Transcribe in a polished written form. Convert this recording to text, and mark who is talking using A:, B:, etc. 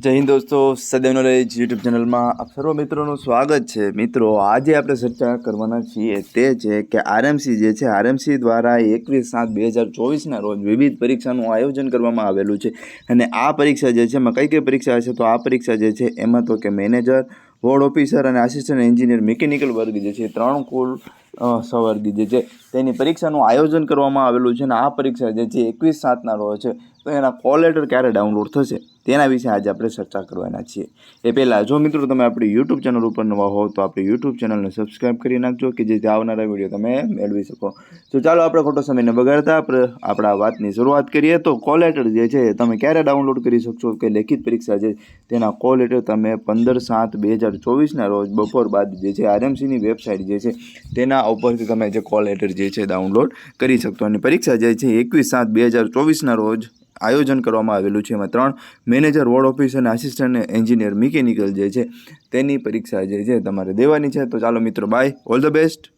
A: જય હિન્દ દોસ્તો, સદૈવ knowledge YouTube ચેનલમાં આપ સર્વ મિત્રોનું સ્વાગત છે। મિત્રો, આજે આપણે ચર્ચા કરવાના છીએ તે છે કે આરએમસી જે છે, આરએમસી દ્વારા 21/7/2024ના રોજ વિવિધ પરીક્ષાનું આયોજન કરવામાં આવેલું છે। અને આ પરીક્ષા જે છે એમાં કઈ પરીક્ષા હશે, તો આ પરીક્ષા જે છે એમાં તો કે મેનેજર, વોર્ડ ઓફિસર અને આસિસ્ટન્ટ એન્જિનિયર મિકેનિકલ વર્ગ જે છે, 3 કુલ સવર્ગ જે છે તેની પરીક્ષાનું આયોજન કરવામાં આવેલું છે। અને આ પરીક્ષા જે છે 21/7ના રોજ છે, તો એના કોલ લેટર ક્યારે ડાઉનલોડ થશે તેના વિશે આજે આપણે ચર્ચા કરવાના છીએ। એ પહેલાં જો મિત્રો તમે આપણી યુટ્યુબ ચેનલ ઉપર નવા હો તો આપણી યુટ્યુબ ચેનલને સબસ્ક્રાઈબ કરી નાખજો કે જેથી આવનારા વિડીયો તમે મેળવી શકો। તો ચાલો આપણે ખોટો સમય ન બગાડતા આપણે આપણા વાતની શરૂઆત કરીએ। તો કોલ લેટર જે છે તમે ક્યારે ડાઉનલોડ કરી શકશો કે લેખિત પરીક્ષા છે તેના કોલ લેટર તમે 15/7/2024ના રોજ બપોર બાદ જે છે આરએમસીની વેબસાઇટ જે છે તેના ઉપરથી તમે જે કોલ લેટર જે છે ડાઉનલોડ કરી શકશો। અને પરીક્ષા જે છે 21/7/2024ના રોજ આયોજન કરવામાં આવેલું છે। એમાં 3 મેનેજર, વોર્ડ ઓફિસર અને આસિસ્ટન્ટ એન્જિનિયર મિકેનિકલ જે છે તેની પરીક્ષા જે છે તમારે દેવાની છે। તો ચાલો મિત્રો, બાય, ઓલ ધ બેસ્ટ।